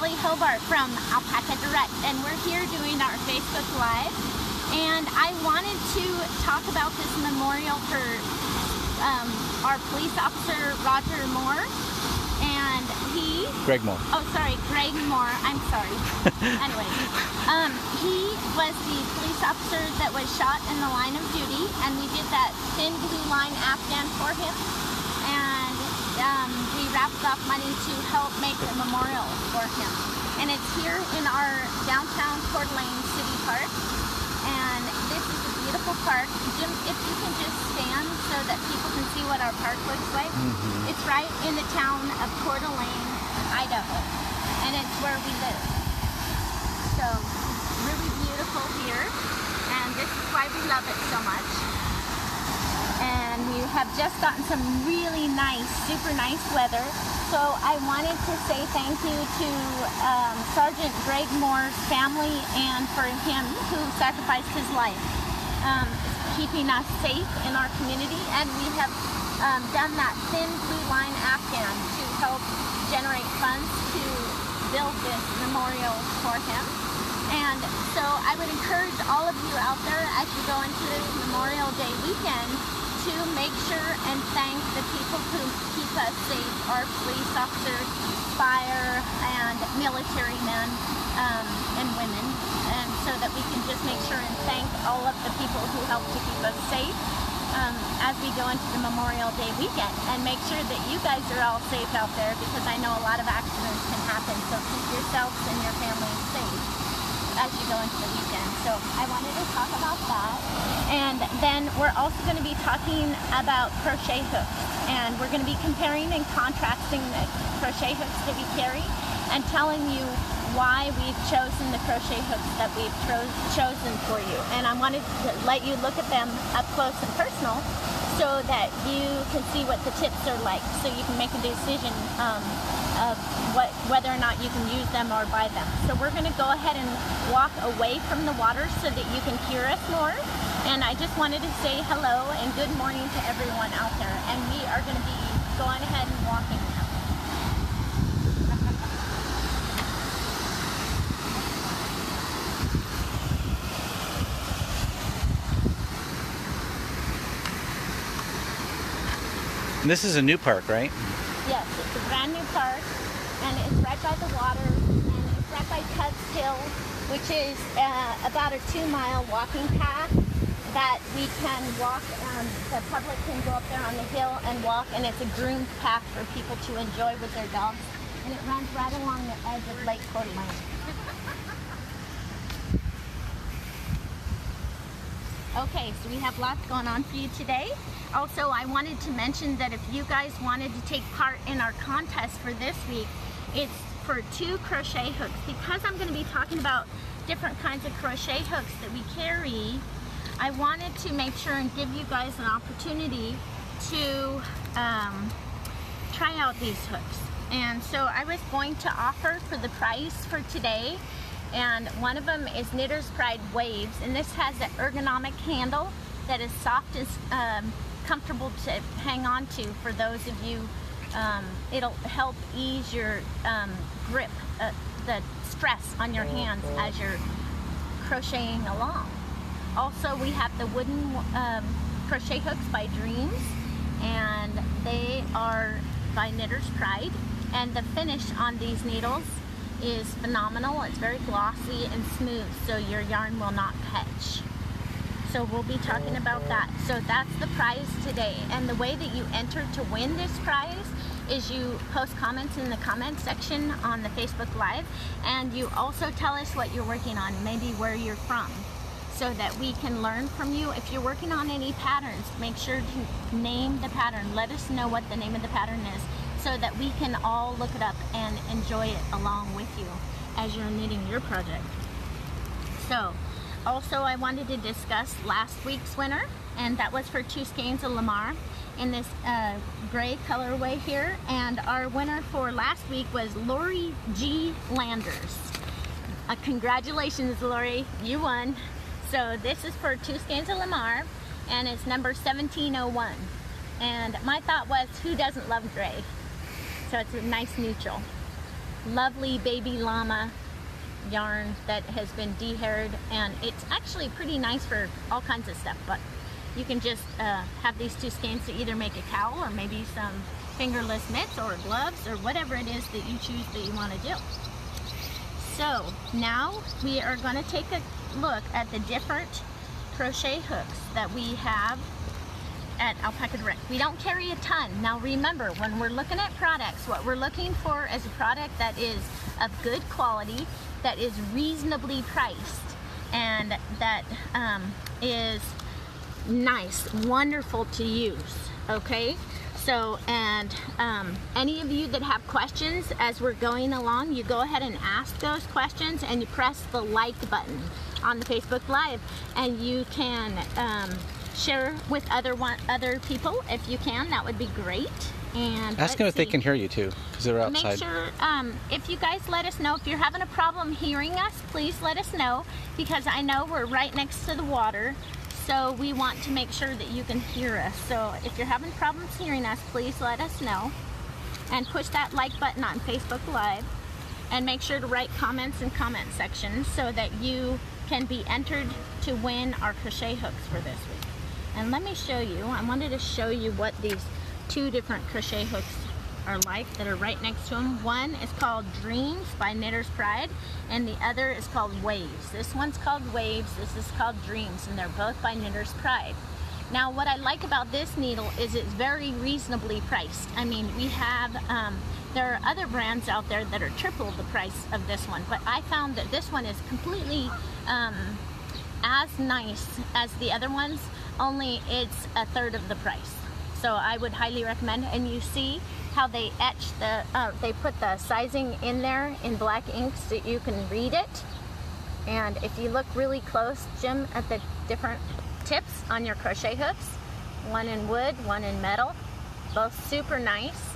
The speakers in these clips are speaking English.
Kelley from Alpaca Direct, and we're here doing our Facebook Live. And I wanted to talk about this memorial for our police officer, Roger Moore. And Greg Moore. Oh, sorry, Greg Moore. I'm sorry. Anyway, he was the police officer that was shot in the line of duty, and we did that thin blue line Afghan for him. And we raffled off money to help make a memorial for him. And it's here in our downtown Coeur d'Alene City Park. And this is a beautiful park. Jim, if you can just stand so that people can see what our park looks like. It's right in the town of Coeur d'Alene, Idaho. And it's where we live. So, really beautiful here. And this is why we love it so much. And we have just gotten some really nice, super nice weather. So I wanted to say thank you to Sergeant Greg Moore's family and for him who sacrificed his life, keeping us safe in our community. And we have done that thin blue line Afghan to help generate funds to build this memorial for him. And so I would encourage all of you out there as you go into this Memorial Day weekend to make sure and thank the people who keep us safe, our police officers, fire, and military men and women, and so that we can just make sure and thank all of the people who help to keep us safe as we go into the Memorial Day weekend, and make sure that you guys are all safe out there, because I know a lot of accidents can happen, so keep yourselves and your families safe as you go into the weekend. So I wanted to talk about that. And then we're also going to be talking about crochet hooks, and we're going to be comparing and contrasting the crochet hooks that we carry and telling you why we've chosen the crochet hooks that we've chosen for you. And I wanted to let you look at them up close and personal so that you can see what the tips are like, so you can make a decision of whether or not you can use them or buy them. So we're going to go ahead and walk away from the water so that you can hear us more. And I just wanted to say hello and good morning to everyone out there. And we are going to be going ahead and walking now. And this is a new park, right? Yes, it's a brand new park, and it's right by the water, and it's right by Tubbs Hill, which is about a 2-mile walking path that we can walk. The public can go up there on the hill and walk, and it's a groomed path for people to enjoy with their dogs, and it runs right along the edge of Lake Coeur d'Alene. Okay, so we have lots going on for you today. Also, I wanted to mention that if you guys wanted to take part in our contest for this week, it's for 2 crochet hooks. Because I'm going to be talking about different kinds of crochet hooks that we carry, I wanted to make sure and give you guys an opportunity to try out these hooks. And so I was going to offer for the price for today, and one of them is Knitter's Pride Waves, and this has an ergonomic handle that is soft and comfortable to hang on to for those of you. It'll help ease your grip, the stress on your hands as you're crocheting along. Also, we have the wooden crochet hooks by Dreams, and they are by Knitter's Pride, and the finish on these needles is phenomenal. It's very glossy and smooth, so your yarn will not catch. So we'll be talking about that. So that's the prize today. And the way that you enter to win this prize is you post comments in the comment section on the Facebook Live, and you also tell us what you're working on, maybe where you're from, so that we can learn from you. If you're working on any patterns, make sure to name the pattern. Let us know what the name of the pattern is, so that we can all look it up and enjoy it along with you as you're knitting your project. So, also I wanted to discuss last week's winner, and that was for 2 skeins of Lamar in this gray colorway here. And our winner for last week was Lori G. Landers. Congratulations, Lori, you won. So this is for 2 skeins of Lamar, and it's number 1701. And my thought was, who doesn't love gray? So it's a nice neutral. lovely baby llama yarn that has been de-haired, and it's actually pretty nice for all kinds of stuff, but you can just have these 2 skeins to either make a cowl or maybe some fingerless mitts or gloves or whatever it is that you choose that you want to do. So now we are going to take a look at the different crochet hooks that we have at Alpaca Direct. We don't carry a ton. Now remember, when we're looking at products, what we're looking for is a product that is of good quality, that is reasonably priced, and that is nice, wonderful to use, okay? So, and any of you that have questions as we're going along, you go ahead and ask those questions, and you press the like button on the Facebook Live, and you can share with other people if you can. That would be great. And ask them if they can hear you too, because they're outside. Make sure if you guys let us know if you're having a problem hearing us, please let us know, because I know we're right next to the water. So we want to make sure that you can hear us. So if you're having problems hearing us, please let us know. And push that like button on Facebook Live. And make sure to write comments in comment section so that you can be entered to win our crochet hooks for this week. And let me show you, I wanted to show you what these 2 different crochet hooks are like that are right next to them. One is called Dreams by Knitter's Pride, and the other is called Waves. This one's called Waves, this is called Dreams, and they're both by Knitter's Pride. Now what I like about this needle is it's very reasonably priced. I mean, we have, there are other brands out there that are triple the price of this one, but I found that this one is completely as nice as the other ones, only it's a third of the price. So I would highly recommend, and you see how they etch the, they put the sizing in there in black ink so you can read it. And if you look really close, Jim, at the different tips on your crochet hooks, one in wood, one in metal, both super nice.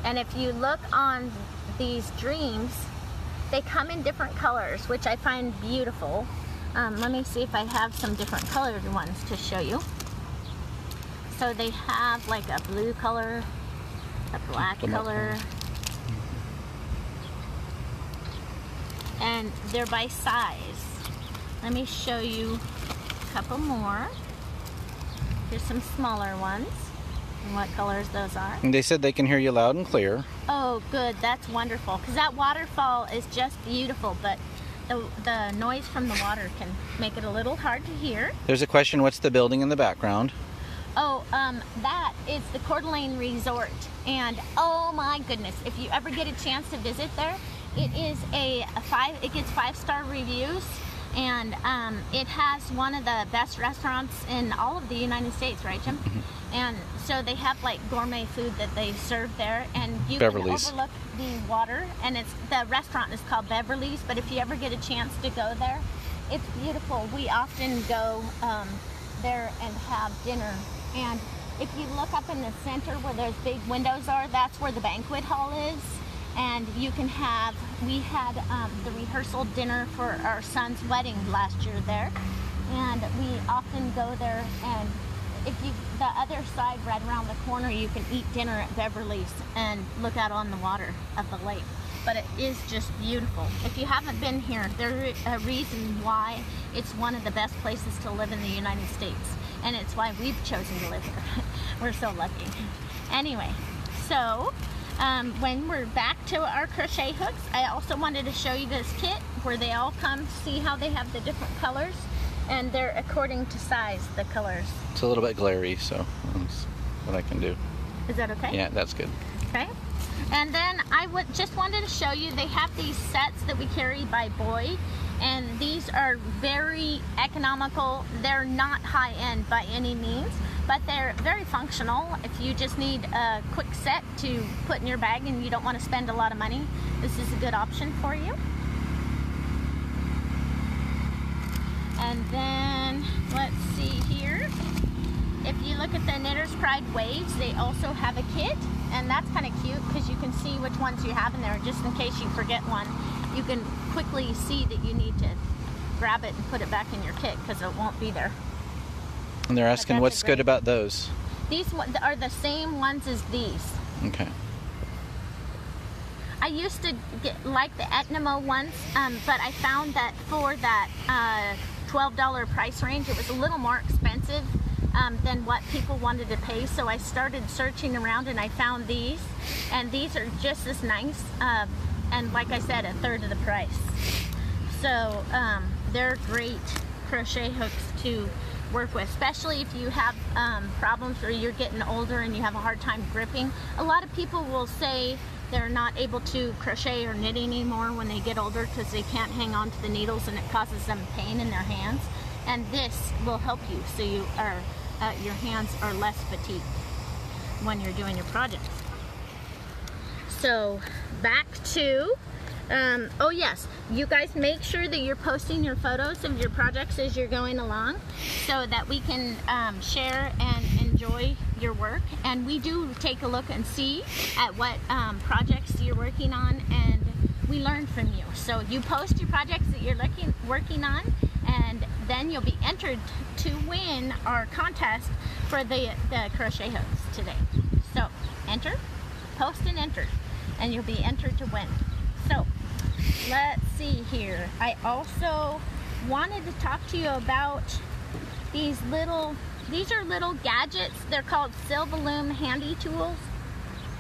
And if you look on these Dreams, they come in different colors, which I find beautiful. Let me see if I have some different colored ones to show you. So they have like a blue color, a black color, and they're by size. Let me show you a couple more. Here's some smaller ones, and what colors those are. And they said they can hear you loud and clear. Oh good, that's wonderful, because that waterfall is just beautiful, but the noise from the water can make it a little hard to hear. There's a question, what's the building in the background? Oh, that is the Coeur d'Alene Resort, and oh my goodness, if you ever get a chance to visit there, it is it gets 5-star reviews, and it has one of the best restaurants in all of the United States, right, Jim? And so they have like gourmet food that they serve there, and you can overlook the water, and the restaurant is called Beverly's, but if you ever get a chance to go there, it's beautiful. We often go there and have dinner. And if you look up in the center where those big windows are, that's where the banquet hall is. And you can have, we had the rehearsal dinner for our son's wedding last year there. And we often go there, and if you, the other side right around the corner, you can eat dinner at Beverly's and look out on the water of the lake. But it is just beautiful. If you haven't been here, there's a reason why it's one of the best places to live in the United States. And it's why we've chosen to live here. We're so lucky. Anyway, so when we're back to our crochet hooks, I also wanted to show you this kit where they all come. See how they have the different colors? And they're according to size, the colors. It's a little bit glary, so that's what I can do. Is that okay? Yeah, that's good. Okay. And then I just wanted to show you, they have these sets that we carry by boy, and these are very economical. They're not high-end by any means, but they're very functional. If you just need a quick set to put in your bag and you don't want to spend a lot of money, this is a good option for you. And then, let's see here. If you look at the Knitter's Pride Waves, they also have a kit, and that's kind of cute because you can see which ones you have in there. Just in case you forget one, you can quickly see that you need to grab it and put it back in your kit because it won't be there. And they're asking what's good about those? These are the same ones as these. Okay. I used to like the Etnamo ones, but I found that for that $12 price range, it was a little more expensive than what people wanted to pay. So I started searching around and I found these, and these are just as nice, and like I said, a third of the price. So they're great crochet hooks to work with, especially if you have problems or you're getting older and you have a hard time gripping. A lot of people will say they're not able to crochet or knit anymore when they get older because they can't hang on to the needles and it causes them pain in their hands. And this will help you so you are your hands are less fatigued when you're doing your projects. So back to oh yes, you guys make sure that you're posting your photos of your projects as you're going along so that we can share and enjoy your work. And we do take a look and see at what projects you're working on, and we learn from you. So you post your projects that you're working on, and then you'll be entered to win our contest for the crochet hooks today. So enter, post and enter, and you'll be entered to win. So let's see here. I also wanted to talk to you about these are little gadgets. They're called Silverloom handy tools.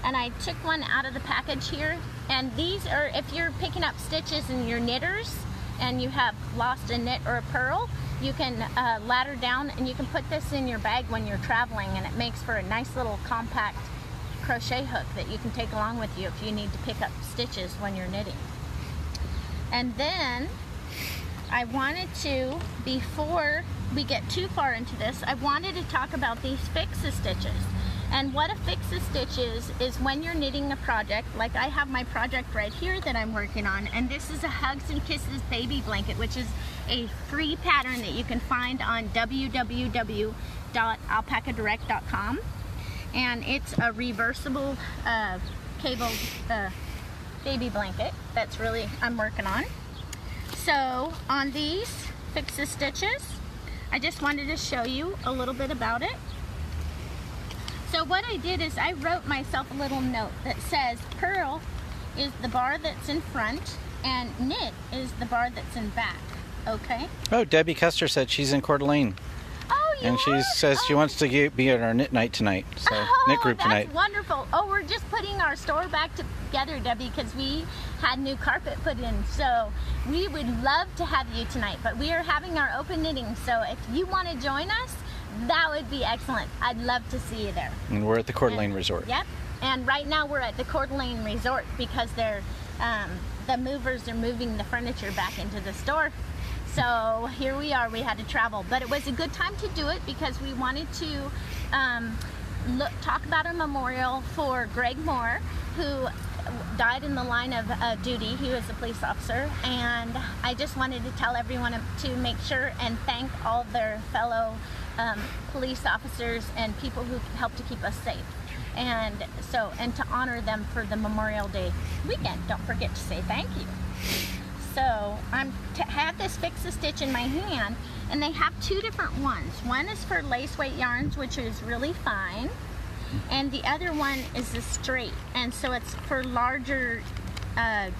And I took one out of the package here. And these are, if you're picking up stitches in your knitters and you have lost a knit or a purl, you can ladder down and you can put this in your bag when you're traveling, and it makes for a nice little compact crochet hook that you can take along with you if you need to pick up stitches when you're knitting. And then I wanted to, before we get too far into this, I wanted to talk about these fix-a-stitches. And what a fix-a-stitch is when you're knitting a project, like I have my project right here that I'm working on, and this is a Hugs and Kisses baby blanket, which is a free pattern that you can find on www.alpacadirect.com. And it's a reversible cable baby blanket that's really I'm working on. So on these fix-a-stitches, I just wanted to show you a little bit about it. So what I did is I wrote myself a little note that says purl is the bar that's in front and knit is the bar that's in back. Okay? Oh, Debbie Custer said she's in Coeur d'Alene. And she says she wants to be at our knit night tonight. So knit group tonight. That's wonderful. Oh, we're just putting our store back together, Debbie, because we had new carpet put in. So we would love to have you tonight, but we are having our open knitting. So if you want to join us, that would be excellent. I'd love to see you there. And we're at the Coeur d'Alene Resort. Yep. And right now we're at the Coeur d'Alene Resort because they're the movers are moving the furniture back into the store. So here we are, we had to travel, but it was a good time to do it because we wanted to talk about a memorial for Greg Moore, who died in the line of duty. He was a police officer, and I just wanted to tell everyone to make sure and thank all their fellow police officers and people who helped to keep us safe. And so, and to honor them for the Memorial Day weekend. Don't forget to say thank you. So I have this fix-a-stitch in my hand, and they have two different ones. One is for lace weight yarns, which is really fine, and the other one is the straight, and so it's for larger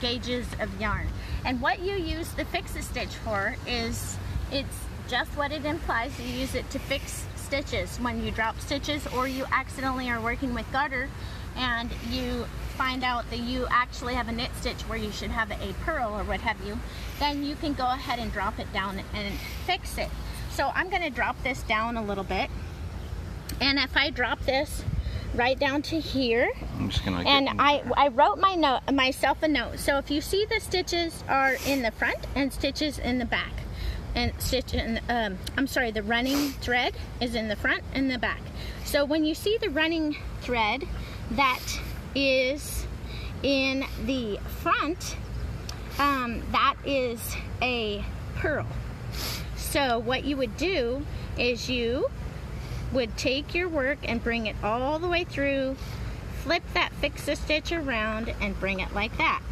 gauges of yarn. And what you use the fix-a-stitch for is, it's just what it implies. You use it to fix stitches when you drop stitches or you accidentally are working with garter and you find out that you actually have a knit stitch where you should have a purl or what have you, then you can go ahead and drop it down and fix it. So I'm going to drop this down a little bit, and if I drop this right down to here, I'm just gonna I wrote myself a note. So if you see the stitches are in the front and stitches in the back, and the running thread is in the front and the back. So when you see the running thread that is in the front, that is a purl. So what you would do is you would take your work and bring it all the way through, flip that fix-a-stitch around and bring it like that.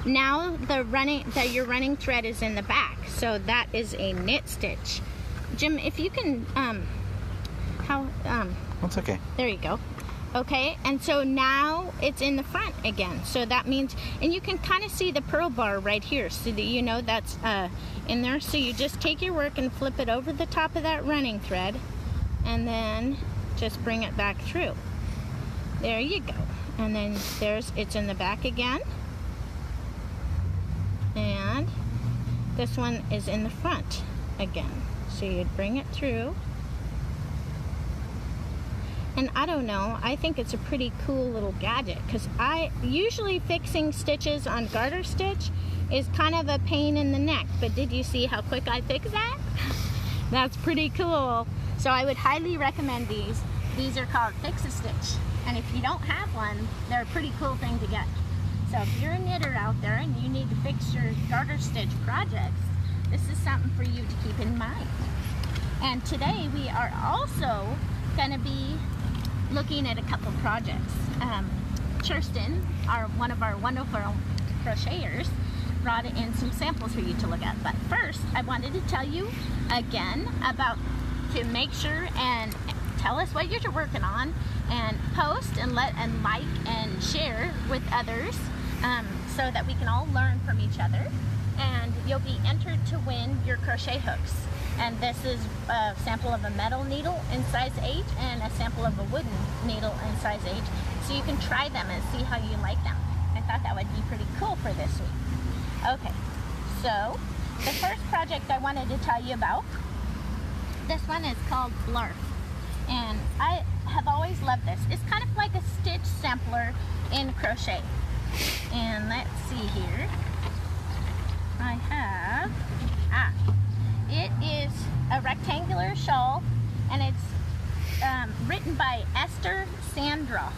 Now your running thread is in the back, so that is a knit stitch. Jim, if you can, That's okay. There you go. Okay, and so now it's in the front again. So that means, and you can kind of see the purl bar right here, so that you know that's in there. So you just take your work and flip it over the top of that running thread, and then just bring it back through. There you go. And then it's in the back again. And this one is in the front again. So you'd bring it through. And I don't know, I think it's a pretty cool little gadget, because usually fixing stitches on garter stitch is kind of a pain in the neck, but did you see how quick I fixed that? That's pretty cool. So I would highly recommend these. These are called Fix-A-Stitch, and if you don't have one, they're a pretty cool thing to get. So if you're a knitter out there and you need to fix your garter stitch projects, this is something for you to keep in mind. And today we are also going to be looking at a couple projects. Kirsten, one of our wonderful crocheters, brought in some samples for you to look at. But first, I wanted to tell you again to make sure and tell us what you're working on, and post and like and share with others, so that we can all learn from each other. And you'll be entered to win your crochet hooks. And this is a sample of a metal needle in size 8 and a sample of a wooden needle in size 8. So you can try them and see how you like them. I thought that would be pretty cool for this week. Okay, so the first project I wanted to tell you about, this one is called Blarf. And I have always loved this. It's kind of like a stitch sampler in crochet. And let's see here. I have, it is a rectangular shawl, and it's written by Esther Sandra.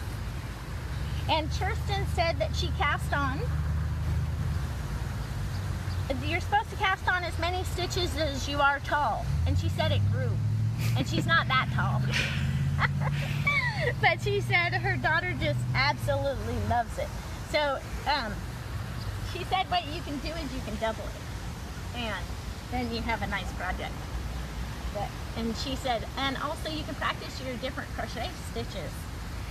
And Kirsten said that she cast on, you're supposed to cast on as many stitches as you are tall. And she said it grew. And she's not that tall. But she said her daughter just absolutely loves it. So she said what you can do is you can double it, and then you have a nice project. And she said, and also you can practice your different crochet stitches.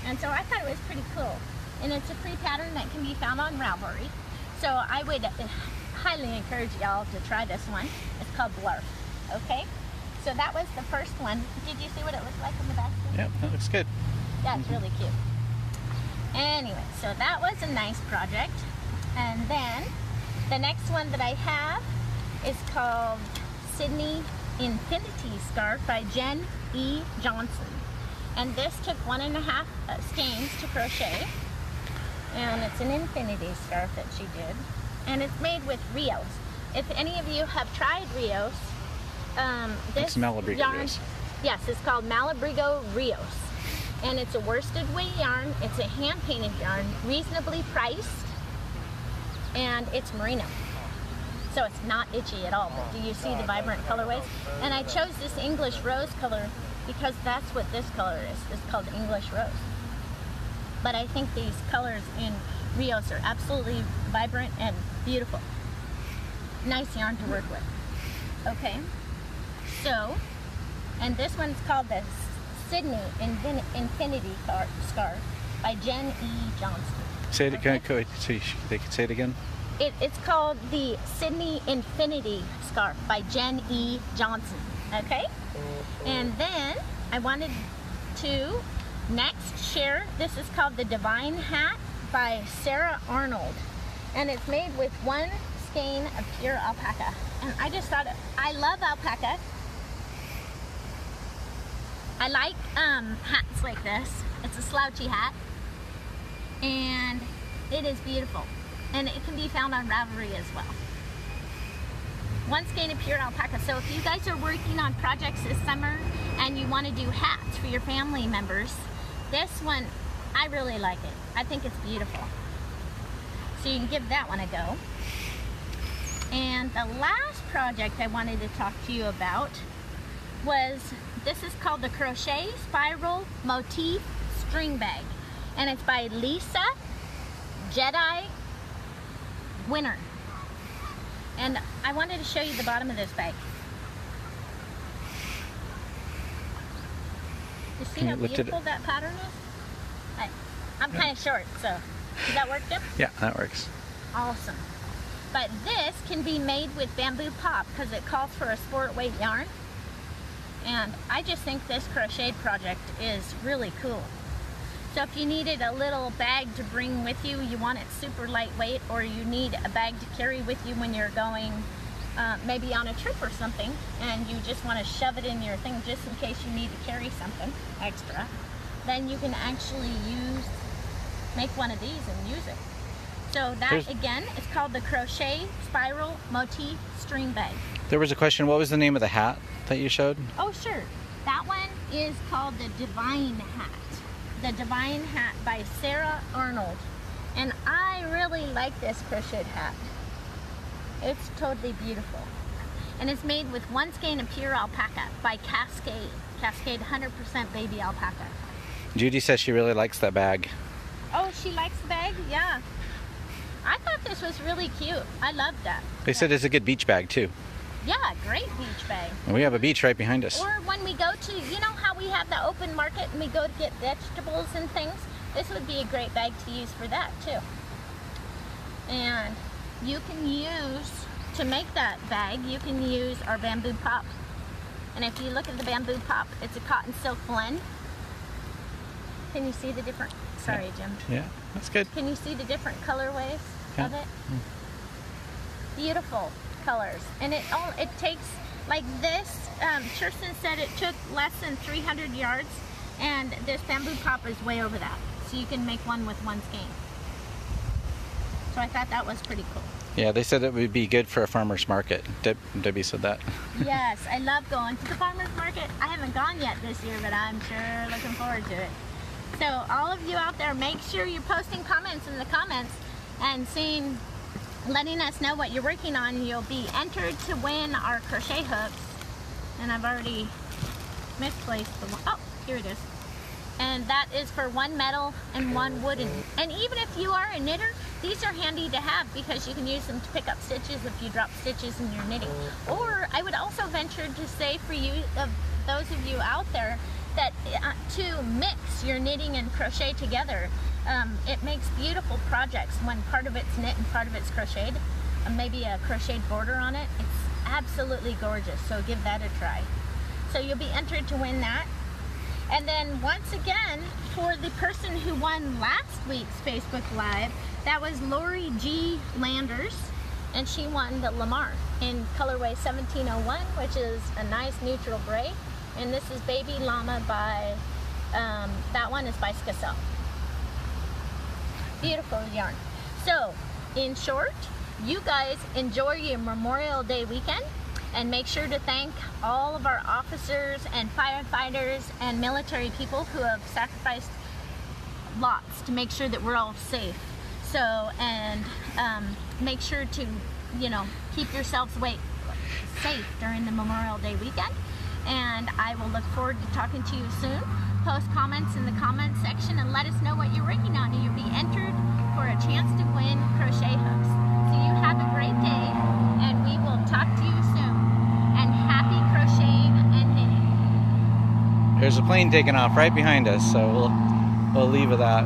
And so I thought it was pretty cool. And it's a free pattern that can be found on Ravelry. So I would highly encourage y'all to try this one. It's called Blarf. Okay? So that was the first one. Did you see what it looked like in the back? Yep, that looks good. Yeah, it's really cute. Anyway, so that was a nice project. And then the next one that I have is called Sydney Infinity Scarf by Jen E. Johnson. And this took 1.5 skeins to crochet. And it's an infinity scarf that she did. And it's made with Rios. If any of you have tried Rios, this it's Malabrigo yarn, Rios. Yes, it's called Malabrigo Rios. And it's a worsted weight yarn. It's a hand-painted yarn, reasonably priced, and it's merino. So it's not itchy at all, but do you see the vibrant colorways? And I chose this English rose color because that's what this color is. It's called English rose. But I think these colors in Rios are absolutely vibrant and beautiful. Nice yarn to work with. Okay, so, and this one's called the Sydney Infinity Scarf by Jen E. Johnson. Say it again, so they can say it again. It's called the Sydney Infinity Scarf by Jen E. Johnson. Okay? And then I wanted to next share, this is called the Divine Hat by Sarah Arnold. And it's made with 1 skein of pure alpaca. And I just thought, I love alpaca. I like hats like this. It's a slouchy hat. And it is beautiful. And it can be found on Ravelry as well. 1 skein of pure alpaca. So if you guys are working on projects this summer and you want to do hats for your family members, this one, I really like it. I think it's beautiful. So you can give that one a go. And the last project I wanted to talk to you about was, this is called the Crochet Spiral Motif String Bag. And it's by Lisa Jedi Winner. And I wanted to show you the bottom of this bag. You see how beautiful that pattern is? I'm kind of short, so does that work, Jim? Yeah, that works. Awesome. But this can be made with bamboo pop because it calls for a sport weight yarn. And I just think this crochet project is really cool. So if you needed a little bag to bring with you, you want it super lightweight, or you need a bag to carry with you when you're going maybe on a trip or something, and you just want to shove it in your thing just in case you need to carry something extra, then you can actually make one of these and use it. So that again is called the Crochet Spiral Motif String Bag. There was a question, what was the name of the hat that you showed? Oh sure, that one is called the Divine Hat. The Divine Hat by Sarah Arnold. And I really like this crocheted hat. It's totally beautiful. And it's made with one skein of pure alpaca by Cascade. Cascade 100% baby alpaca. Judy says she really likes that bag. Oh, she likes the bag? Yeah. I thought this was really cute. I love that. They said it's a good beach bag too. Yeah, great beach bag. And we have a beach right behind us. Or when we go to, you know how we have the open market and we go to get vegetables and things? This would be a great bag to use for that too. And you can use, to make that bag, you can use our bamboo pop. And if you look at the bamboo pop, it's a cotton silk blend. Can you see the different, sorry Jim. Yeah, that's good. Can you see the different colorways of it? Beautiful colors. And it takes, like this, Kirsten said it took less than 300 yards, and this bamboo pop is way over that. So you can make one with one skein. So I thought that was pretty cool. Yeah, they said it would be good for a farmer's market. Debbie said that. Yes, I love going to the farmer's market. I haven't gone yet this year, but I'm sure looking forward to it. So all of you out there, make sure you're posting comments in the comments and letting us know what you're working on. You'll be entered to win our crochet hooks. And I've already misplaced the one. Oh, here it is. And that is for one metal and one wooden. And even if you are a knitter, these are handy to have because you can use them to pick up stitches if you drop stitches in your knitting. Or I would also venture to say for you, those of you out there, that to mix your knitting and crochet together, it makes beautiful projects when part of it's knit and part of it's crocheted. Maybe a crocheted border on it. It's absolutely gorgeous, so give that a try. So you'll be entered to win that. And then once again, for the person who won last week's Facebook Live, that was Lori G. Landers, and she won the Lamar in colorway 1701, which is a nice neutral gray. And this is Baby Llama by, that one is by Skacel. Beautiful yarn. So, in short, you guys enjoy your Memorial Day weekend. And make sure to thank all of our officers and firefighters and military people who have sacrificed lots to make sure that we're all safe. So, and make sure to, keep yourselves safe during the Memorial Day weekend. And I will look forward to talking to you soon. Post comments in the comments section and let us know what you're working on, and you'll be entered for a chance to win crochet hooks. So you have a great day, and we will talk to you soon. And happy crocheting and knitting. There's a plane taking off right behind us, so we'll leave with that.